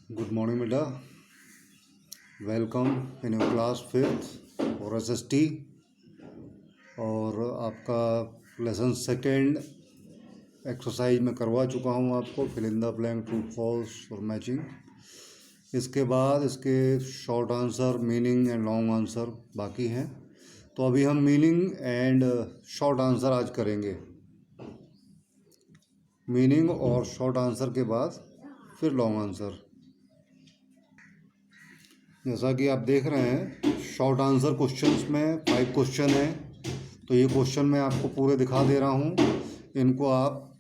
Good morning बेटा। Welcome in your class fifth और SST और आपका लेसन सेकेंड एक्सरसाइज में करवा चुका हूँ आपको, fill in the blank, true false और मैचिंग। इसके बाद इसके short answer, meaning and long answer बाकी हैं। तो अभी हम मीनिंग एंड शॉर्ट आंसर आज करेंगे। मीनिंग और शॉर्ट आंसर के बाद फिर लॉन्ग आंसर। जैसा कि आप देख रहे हैं, शॉर्ट आंसर क्वेश्चंस में 5 क्वेश्चन हैं। तो ये क्वेश्चन मैं आपको पूरे दिखा दे रहा हूँ। इनको आप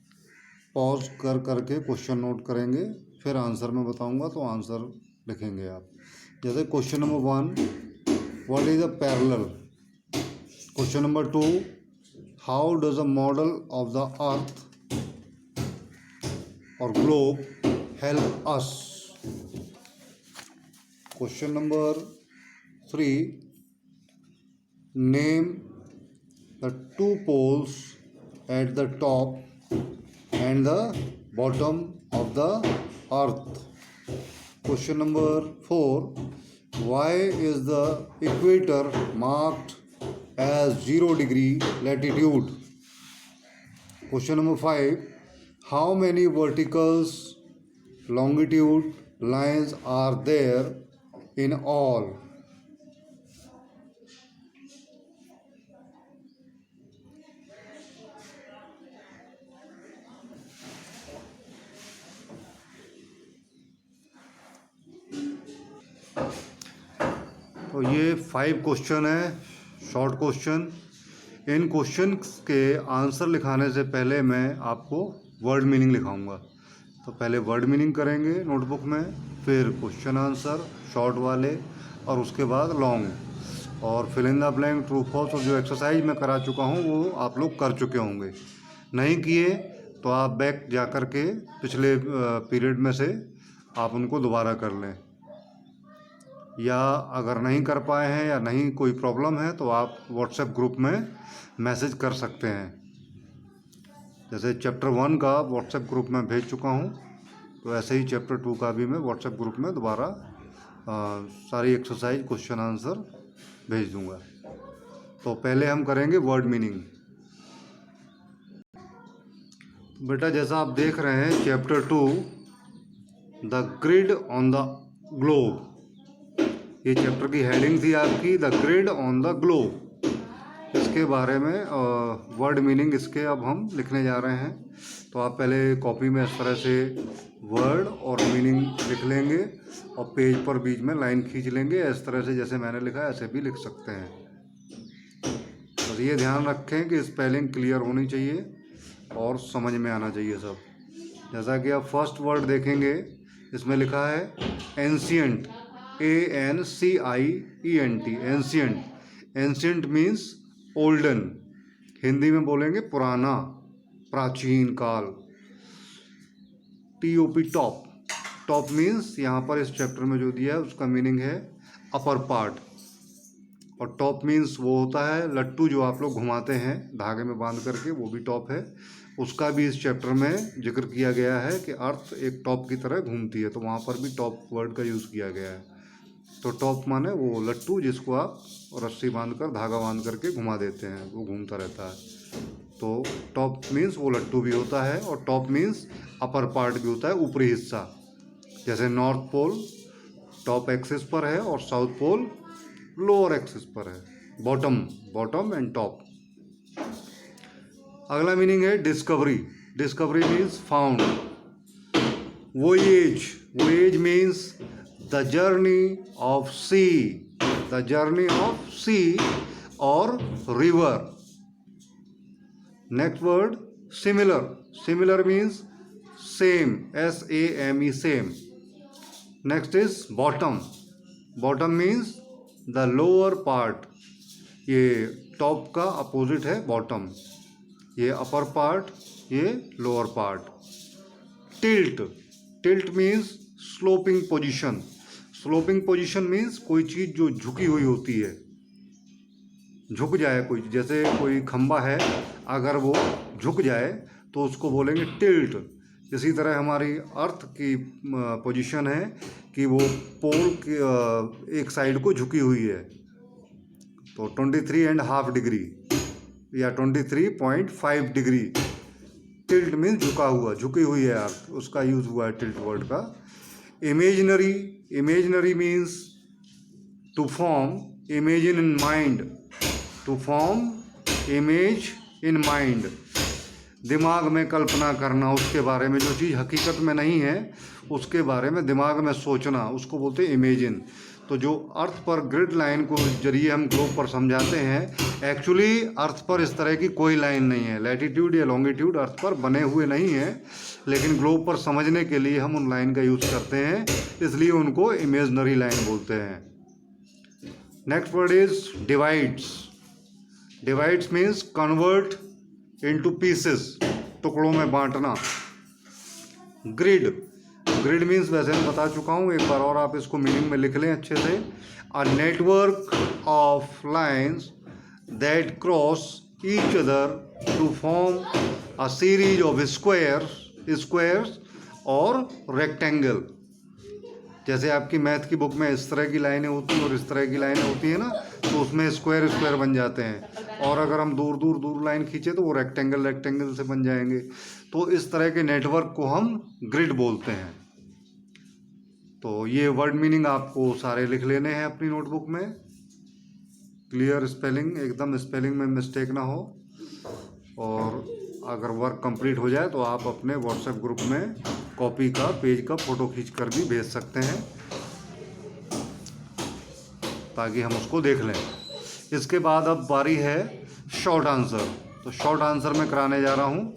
पॉज कर करके क्वेश्चन नोट करेंगे, फिर आंसर मैं बताऊंगा तो आंसर लिखेंगे आप। जैसे question number 1, what is a parallel. Question number 2, how does a model of the earth और globe help us. Question number 3, name the 2 poles at the top and the bottom of the earth. Question number 4, why is the equator marked as 0° latitude? Question number 5, how many verticals longitude lines are there in all? तो ये 5 question है, short question. इन question के answer लिखाने से पहले मैं आपको word meaning लिखाऊंगा। तो पहले वर्ड मीनिंग करेंगे नोटबुक में, फिर क्वेश्चन आंसर शॉर्ट वाले, और उसके बाद लॉन्ग। और fill in the blank, true false, और जो एक्सरसाइज मैं करा चुका हूँ वो आप लोग कर चुके होंगे। नहीं किए तो आप बैक जा कर के पिछले पीरियड में से आप उनको दोबारा कर लें, या अगर नहीं कर पाए हैं या नहीं कोई प्रॉब्लम है तो आप व्हाट्सएप ग्रुप में मैसेज कर सकते हैं। जैसे चैप्टर 1 का व्हाट्सएप ग्रुप में भेज चुका हूँ, तो ऐसे ही चैप्टर 2 का भी मैं व्हाट्सएप ग्रुप में दोबारा सारी एक्सरसाइज, क्वेश्चन आंसर भेज दूँगा। तो पहले हम करेंगे वर्ड मीनिंग। बेटा जैसा आप देख रहे हैं, chapter 2 the grid on the globe, ये चैप्टर की हेडिंग थी आपकी, the grid on the globe. इसके बारे में वर्ड मीनिंग इसके अब हम लिखने जा रहे हैं। तो आप पहले कॉपी में इस तरह से वर्ड और मीनिंग लिख लेंगे, और पेज पर बीच में लाइन खींच लेंगे। इस तरह से जैसे मैंने लिखा है ऐसे भी लिख सकते हैं। बस ये ध्यान रखें कि स्पेलिंग क्लियर होनी चाहिए और समझ में आना चाहिए सब। जैसा कि आप फर्स्ट वर्ड देखेंगे, इसमें लिखा है ancient, ANCIENT, ancient. Ancient means olden, Hindi में बोलेंगे पुराना, प्राचीन काल। TOP, top. टॉप मीन्स यहाँ पर इस चैप्टर में जो दिया है उसका मीनिंग है अपर पार्ट। और टॉप मीन्स वो होता है लट्टू जो आप लोग घुमाते हैं धागे में बांध करके, वो भी टॉप है। उसका भी इस चैप्टर में जिक्र किया गया है कि अर्थ एक टॉप की तरह घूमती है, तो वहाँ पर भी टॉप वर्ड का यूज़ किया गया है। तो टॉप माने वो लट्टू जिसको आप रस्सी बांध कर, धागा बांध करके घुमा देते हैं, वो घूमता रहता है। तो टॉप मीन्स वो लट्टू भी होता है, और टॉप मीन्स अपर पार्ट भी होता है, ऊपरी हिस्सा। जैसे नॉर्थ पोल टॉप एक्सिस पर है और साउथ पोल लोअर एक्सिस पर है। Bottom, bottom and top. अगला मीनिंग है discovery. Discovery means found. Voyage, voyage means the journey of sea, the journey of sea और river. Next word similar. Similar means same, SAME, same. Next is bottom. Bottom means the lower part. ये top का opposite है bottom, ये upper part, ये lower part. Tilt. Tilt means sloping position. Sloping position means कोई चीज़ जो झुकी हुई होती है, झुक जाए कोई, जैसे कोई खंबा है अगर वो झुक जाए तो उसको बोलेंगे टिल्ट। इसी तरह हमारी अर्थ की पोजीशन है कि वो पोल की एक साइड को झुकी हुई है। तो 23.5 डिग्री या 23.5 डिग्री। टिल्ट मीन्स झुका हुआ, झुकी हुई है अर्थ, उसका यूज़ हुआ है टिल्ट वर्ड का। Imaginary, imaginary means to form imagine in mind, to form image in mind, दिमाग में कल्पना करना, उसके बारे में जो चीज़ हकीकत में नहीं है उसके बारे में दिमाग में सोचना, उसको बोलते हैं इमेजिन। तो जो अर्थ पर ग्रिड लाइन को जरिए हम ग्लोब पर समझाते हैं, एक्चुअली अर्थ पर इस तरह की कोई लाइन नहीं है, लैटिट्यूड या लॉन्गिट्यूड अर्थ पर बने हुए नहीं है, लेकिन ग्लोब पर समझने के लिए हम उन लाइन का यूज़ करते हैं, इसलिए उनको इमेजनरी लाइन बोलते हैं। Next word is divides. Divides means convert into pieces, टुकड़ों में बांटना। ग्रिड, ग्रिड मीन्स वैसे मैं बता चुका हूँ, एक बार और आप इसको मीनिंग में लिख लें अच्छे से। A network of lines that cross each other to form a series of squares और रेक्टेंगल। जैसे आपकी मैथ की बुक में इस तरह की लाइनें होती हैं और इस तरह की लाइनें होती हैं ना, तो उसमें स्क्वायर स्क्वायर बन जाते हैं, और अगर हम दूर दूर दूर लाइन खींचे तो वो रेक्टेंगल रेक्टेंगल से बन जाएंगे। तो इस तरह के नेटवर्क को हम ग्रिड बोलते हैं। तो ये वर्ड मीनिंग आपको सारे लिख लेने हैं अपनी नोटबुक में। क्लियर स्पेलिंग, एकदम स्पेलिंग में मिस्टेक ना हो। और अगर वर्क कंप्लीट हो जाए तो आप अपने व्हाट्सएप ग्रुप में कॉपी का पेज का फ़ोटो खींच कर भी भेज सकते हैं ताकि हम उसको देख लें। इसके बाद अब बारी है शॉर्ट आंसर। तो शॉर्ट आंसर मैं कराने जा रहा हूँ।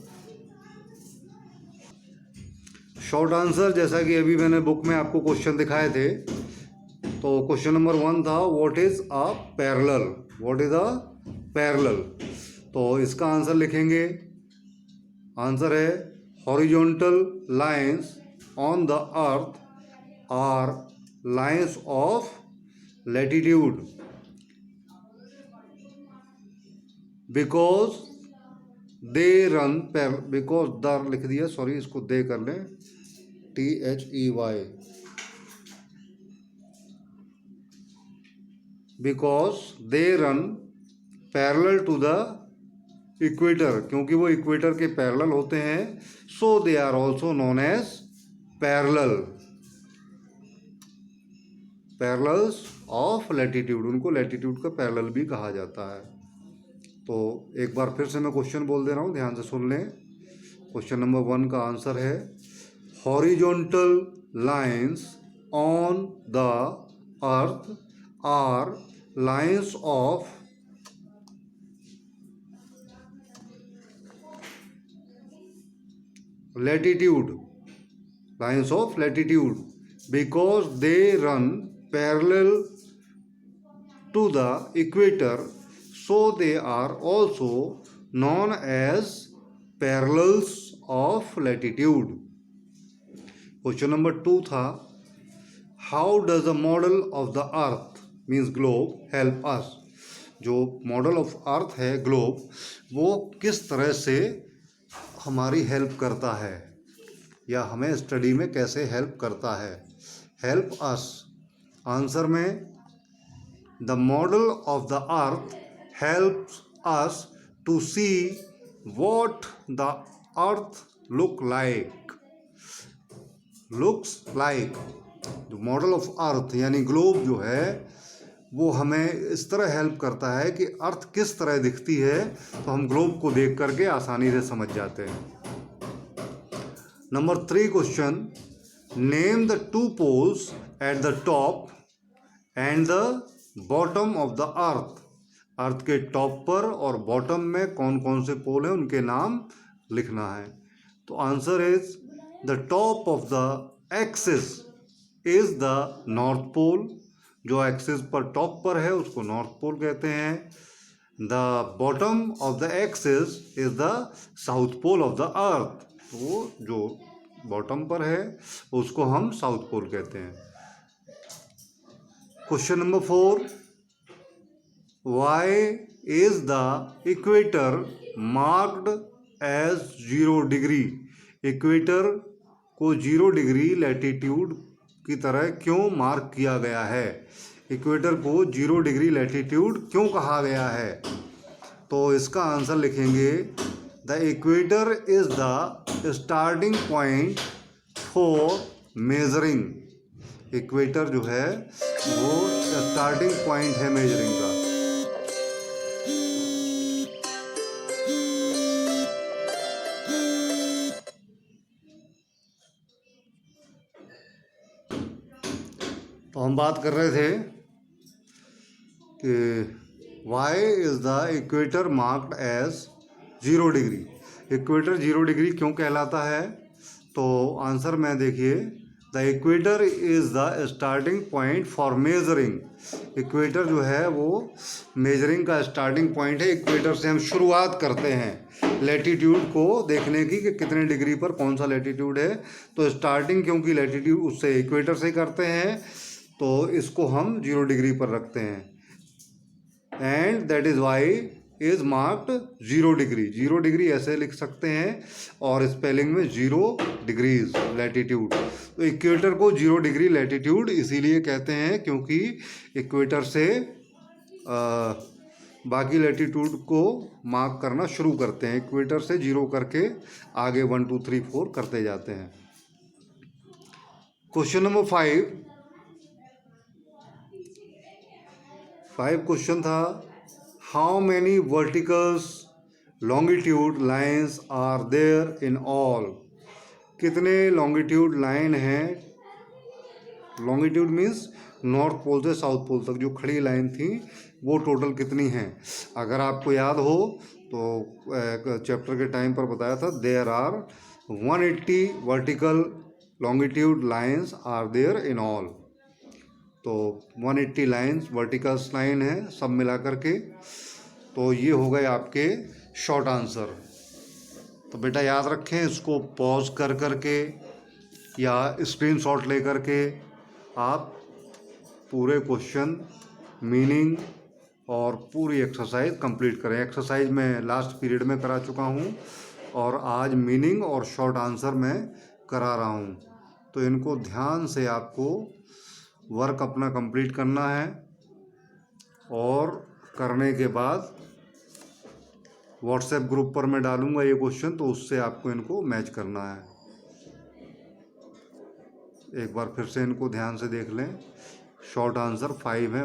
शॉर्ट आंसर जैसा कि अभी मैंने बुक में आपको क्वेश्चन दिखाए थे, तो क्वेश्चन नंबर 1 था what is a parallel, what is a parallel. तो इसका आंसर लिखेंगे, आंसर है horizontal lines on the earth are lines of latitude because they run because the लिख दिया, सॉरी इसको दे कर लें, THEY, because they run parallel to the equator, क्योंकि वो इक्वेटर के पैरेलल होते हैं। So they are also known as parallel, parallels of latitude, उनको लैटिट्यूड का पैरेलल भी कहा जाता है। तो एक बार फिर से मैं क्वेश्चन बोल दे रहा हूँ, ध्यान से सुन लें। क्वेश्चन नंबर 1 का आंसर है horizontal lines on the earth are lines of latitude, lines of latitude, because they run parallel to the equator, so they are also known as parallels of latitude. Question number 2 था how does the model of the earth means globe help us। जो model of अर्थ है globe, वो किस तरह से हमारी help करता है या हमें स्टडी में कैसे हेल्प करता है। हेल्प अस, आंसर में the model of the earth helps us to see what the earth looks like. जो मॉडल ऑफ अर्थ यानी ग्लोब जो है, वो हमें इस तरह हेल्प करता है कि अर्थ किस तरह दिखती है, तो हम ग्लोब को देख करके आसानी से समझ जाते हैं। Number 3 question, name the 2 poles at the top and the bottom of the earth. Earth के टॉप पर और बॉटम में कौन कौन से पोल हैं, उनके नाम लिखना है। तो answer is the top of the axis is the north pole. जो एक्सिस पर टॉप पर है उसको नॉर्थ पोल कहते हैं। The bottom of the axis is the south pole of the earth. तो जो बॉटम पर है उसको हम साउथ पोल कहते हैं। Question number 4, why is the equator marked as 0 degree. Equator को 0 डिग्री लैटिट्यूड की तरह क्यों मार्क किया गया है? इक्वेटर को 0 डिग्री लैटिट्यूड क्यों कहा गया है? तो इसका आंसर लिखेंगे, the equator is the starting point for measuring. Equator जो है वो स्टार्टिंग पॉइंट है मेजरिंग का। तो हम बात कर रहे थे कि why is the equator marked as 0 degree. Equator 0 degree क्यों कहलाता है? तो आंसर में देखिए, the equator is the starting point for measuring. Equator जो है वो मेजरिंग का स्टार्टिंग पॉइंट है। इक्वेटर से हम शुरुआत करते हैं लैटिट्यूड को देखने की कि कितने डिग्री पर कौन सा लैटिट्यूड है। तो स्टार्टिंग क्योंकि लैटिट्यूड उससे इक्वेटर से करते हैं, तो इसको हम 0 डिग्री पर रखते हैं। And that is why is marked 0 degree. 0 degree ऐसे लिख सकते हैं और स्पेलिंग में 0 डिग्रीज लैटिट्यूड। तो इक्वेटर को 0 डिग्री लैटिट्यूड इसीलिए कहते हैं क्योंकि इक्वेटर से बाकी लैटिट्यूड को मार्क करना शुरू करते हैं। इक्वेटर से 0 करके आगे 1 2 3 4 करते जाते हैं। क्वेश्चन नंबर 5 क्वेश्चन था, how many verticals longitude lines are there in all? कितने लॉन्गिट्यूड लाइन हैं? लॉन्गिट्यूड मीन्स नॉर्थ पोल से साउथ पोल तक जो खड़ी लाइन थी वो टोटल कितनी हैं? अगर आपको याद हो तो चैप्टर के टाइम पर बताया था, there are 180 vertical longitude lines are there in all. तो 180 लाइन्स वर्टिकल्स लाइन है सब मिला करके। तो ये हो गए आपके शॉर्ट आंसर। तो बेटा याद रखें, इसको पॉज कर करके या स्क्रीनशॉट ले करके आप पूरे क्वेश्चन, मीनिंग और पूरी एक्सरसाइज कंप्लीट करें। एक्सरसाइज मैं लास्ट पीरियड में करा चुका हूँ और आज मीनिंग और शॉर्ट आंसर मैं करा रहा हूँ। तो इनको ध्यान से आपको वर्क अपना कंप्लीट करना है और करने के बाद व्हाट्सएप ग्रुप पर मैं डालूंगा ये क्वेश्चन, तो उससे आपको इनको मैच करना है। एक बार फिर से इनको ध्यान से देख लें। शॉर्ट आंसर 5 है।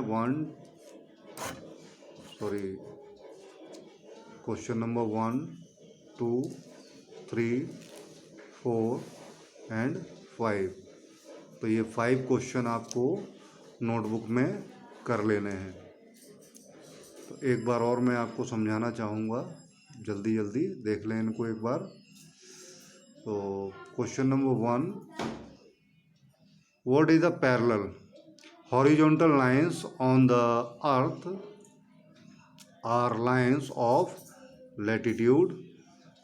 Question number 1 2 3 4 and 5। तो ये 5 क्वेश्चन आपको नोटबुक में कर लेने हैं। तो एक बार और मैं आपको समझाना चाहूँगा, जल्दी जल्दी देख लें इनको एक बार। तो question number 1, what is the parallel? Horizontal lines on the earth are lines of latitude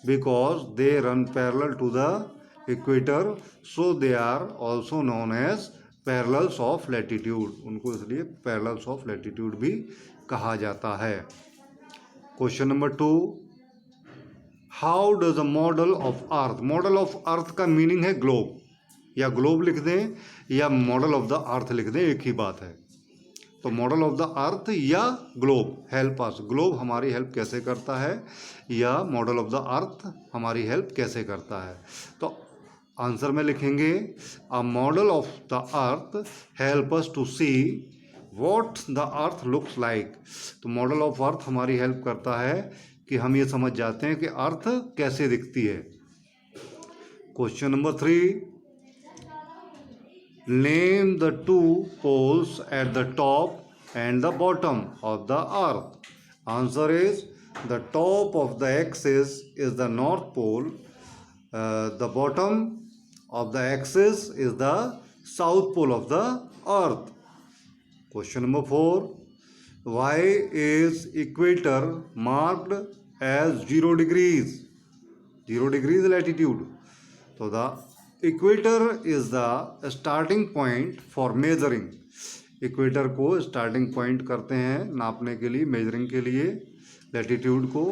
because they run parallel to the equator, so they are also known as parallels of latitude. उनको इसलिए parallels of latitude भी कहा जाता है। Question number 2, how does a model of earth? Model of earth का meaning है globe, या globe लिख दें या मॉडल ऑफ द अर्थ लिख दें, एक ही बात है। तो मॉडल ऑफ द अर्थ या ग्लोब हेल्प अस। ग्लोब हमारी हेल्प कैसे करता है या मॉडल ऑफ द अर्थ हमारी हेल्प कैसे करता है? तो आंसर में लिखेंगे, a model of the earth help us to see what the earth looks like. तो मॉडल ऑफ अर्थ हमारी हेल्प करता है कि हम ये समझ जाते हैं कि अर्थ कैसे दिखती है। Question number 3, name the 2 poles at the top and the bottom of the earth. Answer is, the top of the axis is the north pole, the bottom of the axis is the south pole of the earth. Question number 4, why is equator marked as 0 degrees? 0 degrees latitude. So the equator is the starting point for measuring. Equator को starting point करते हैं नापने के लिए, measuring के लिए latitude को।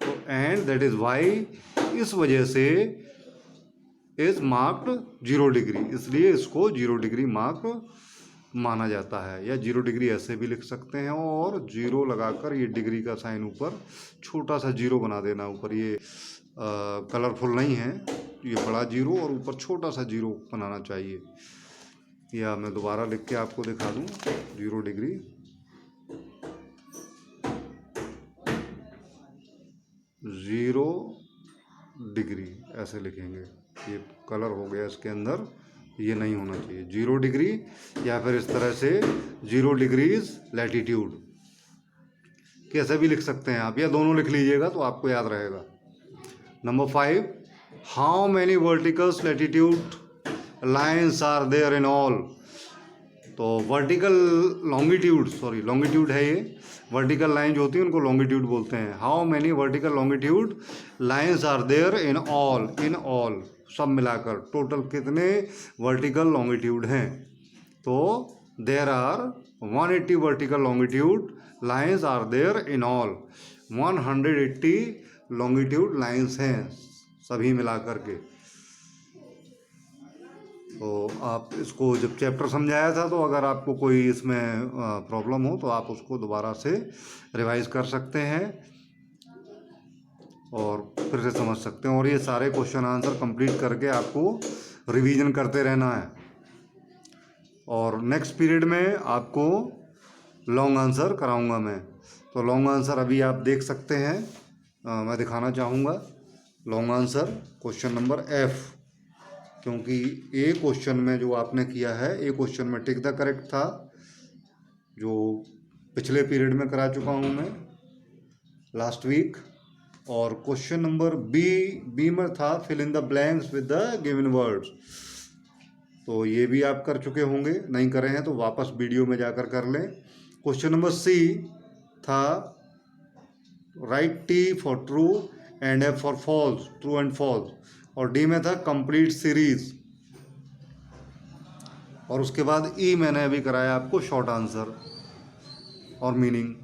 तो एंड दैट इज़ वाई, इस वजह से इज मार्क्ड 0 डिग्री, इसलिए इसको 0 डिग्री मार्क माना जाता है। या 0 डिग्री ऐसे भी लिख सकते हैं और 0 लगाकर ये डिग्री का साइन ऊपर छोटा सा 0 बना देना। ऊपर ये कलरफुल नहीं है, ये बड़ा 0 और ऊपर छोटा सा 0 बनाना चाहिए। या मैं दोबारा लिख के आपको दिखा दूं, 0 डिग्री, जीरो डिग्री ऐसे लिखेंगे। ये कलर हो गया इसके अंदर, ये नहीं होना चाहिए 0 डिग्री। या फिर इस तरह से 0 डिग्रीज लैटिट्यूड, कैसे भी लिख सकते हैं आप, या दोनों लिख लीजिएगा तो आपको याद रहेगा। Number 5, how many verticals latitude lines are there in all. तो वर्टिकल लॉन्गिट्यूड है ये, वर्टिकल लाइन जो होती है उनको लॉन्गिट्यूड बोलते हैं। How many vertical longitude lines are there in all, सब मिलाकर टोटल कितने वर्टिकल लॉन्गिट्यूड हैं। तो there are 180 vertical longitude lines are there in all, 180 longitude lines हैं सभी मिलाकर के। तो आप इसको जब चैप्टर समझाया था, तो अगर आपको कोई इसमें प्रॉब्लम हो तो आप उसको दोबारा से रिवाइज कर सकते हैं और फिर से समझ सकते हैं। और ये सारे क्वेश्चन आंसर कंप्लीट करके आपको रिवीजन करते रहना है। और नेक्स्ट पीरियड में आपको लॉन्ग आंसर कराऊंगा मैं। तो लॉन्ग आंसर अभी आप देख सकते हैं, मैं दिखाना चाहूँगा long answer question number F, क्योंकि ए क्वेश्चन में जो आपने किया है, ए क्वेश्चन में टिक द करेक्ट था जो पिछले पीरियड में करा चुका हूँ मैं लास्ट वीक। और क्वेश्चन नंबर बी में था fill in the blanks with the given words, तो ये भी आप कर चुके होंगे, नहीं करे हैं तो वापस वीडियो में जाकर कर लें। क्वेश्चन नंबर C था write T for true and F for false, true and false. और D में था कंप्लीट सीरीज। और उसके बाद E मैंने अभी कराया आपको शॉर्ट आंसर और मीनिंग।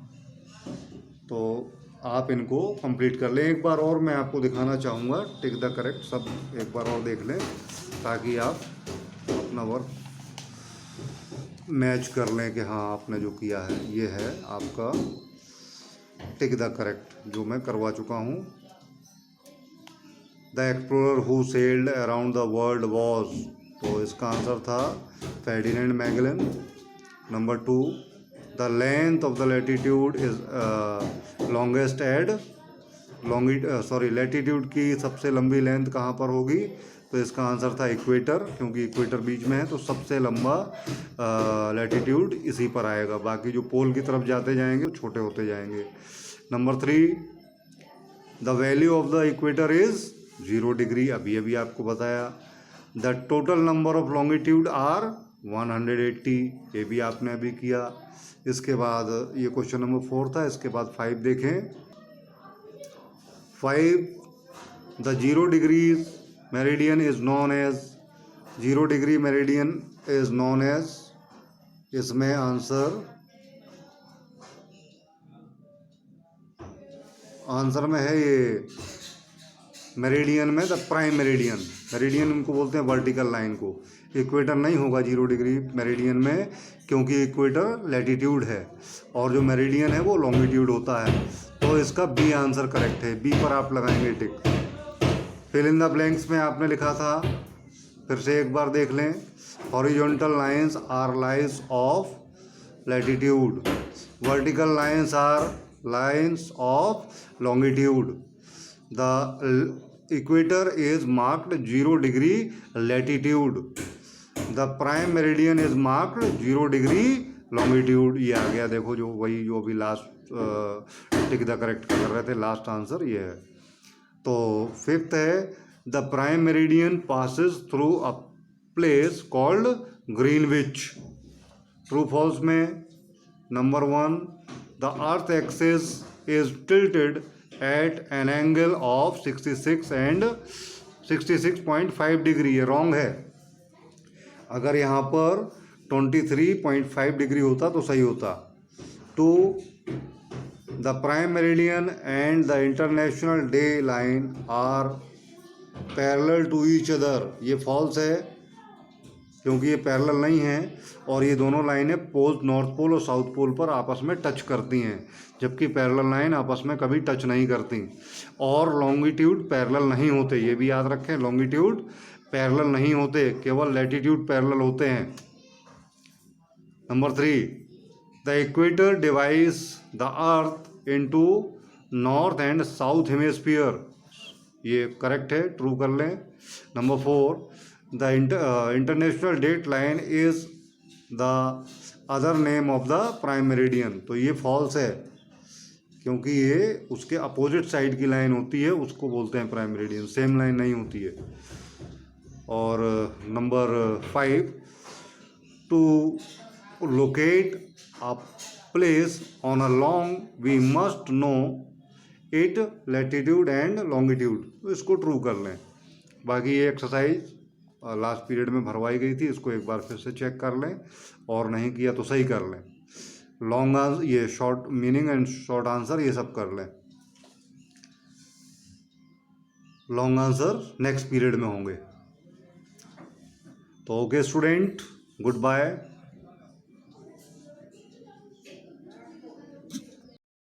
तो आप इनको कंप्लीट कर लें। एक बार और मैं आपको दिखाना चाहूँगा टिक द करेक्ट, सब एक बार और देख लें ताकि आप अपना वर्क मैच कर लें कि हाँ आपने जो किया है ये है आपका टिक द करेक्ट, जो मैं करवा चुका हूँ। The explorer who sailed around the world was, तो इसका आंसर था Ferdinand Magellan. Number 2, the length of the latitude is longest at latitude की सबसे लंबी लेंथ कहाँ पर होगी, तो इसका आंसर था इक्वेटर, क्योंकि इक्वेटर बीच में है तो सबसे लंबा लैटिट्यूड इसी पर आएगा। बाकी जो पोल की तरफ जाते जाएंगे छोटे होते जाएंगे। Number 3, the value of the equator is 0 degree, अभी आपको बताया। The total number of longitude are 180, ये भी आपने अभी किया। इसके बाद ये क्वेश्चन नंबर 4 था। इसके बाद 5 देखें। 5, the 0 degree meridian is known as, 0 degree meridian is known as, इसमें आंसर में है ये मेरिडियन में द प्राइम मेरिडियन उनको बोलते हैं वर्टिकल लाइन को। इक्वेटर नहीं होगा 0 डिग्री मेरिडियन में, क्योंकि इक्वेटर लैटिट्यूड है और जो मेरिडियन है वो लॉन्गिट्यूड होता है। तो इसका बी आंसर करेक्ट है, बी पर आप लगाएंगे टिक। फिल इन द ब्लैंक्स में आपने लिखा था, फिर से एक बार देख लें। Horizontal lines are lines of latitude, vertical lines are lines of longitude. The equator is marked 0 degree latitude, the prime meridian is marked 0 degree longitude. ये आ गया, देखो जो वही जो अभी लास्ट टिक द करेक्ट कर रहे थे, लास्ट आंसर ये है। तो 5th है the prime meridian passes through a place called Greenwich, true false में। Number 1, the earth axis is tilted at an angle of 66 and 66.5 degree, ये रॉन्ग है। अगर यहाँ पर 23.5 डिग्री होता तो सही होता। 2, the prime meridian and the international day line are parallel to each other, ये फॉल्स है क्योंकि ये पैरेलल नहीं है और ये दोनों लाइनें पोल, नॉर्थ पोल और साउथ पोल पर आपस में टच करती हैं, जबकि पैरेलल लाइन आपस में कभी टच नहीं करती। और लॉन्गिट्यूड पैरेलल नहीं होते, ये भी याद रखें, लॉन्गिट्यूड पैरेलल नहीं होते, केवल लैटिट्यूड पैरेलल होते हैं। Number 3, the equator divides the earth into north and south hemisphere, ये करेक्ट है, ट्रू कर लें। Number 4, the international date line is the other name of the prime meridian, तो ये फॉल्स है क्योंकि ये उसके अपोजिट साइड की लाइन होती है, उसको बोलते हैं प्राइम मेरिडियन, सेम लाइन नहीं होती है। और number 5, to locate a place on a long we must know it latitude and longitude, तो इसको ट्रू कर लें। बाकी ये एक्सरसाइज लास्ट पीरियड में भरवाई गई थी, इसको एक बार फिर से चेक कर लें और नहीं किया तो सही कर लें। लॉन्ग आंसर, ये short meaning and short answer ये सब कर लें। लॉन्ग आंसर नेक्स्ट पीरियड में होंगे। तो ओके स्टूडेंट, गुड बाय।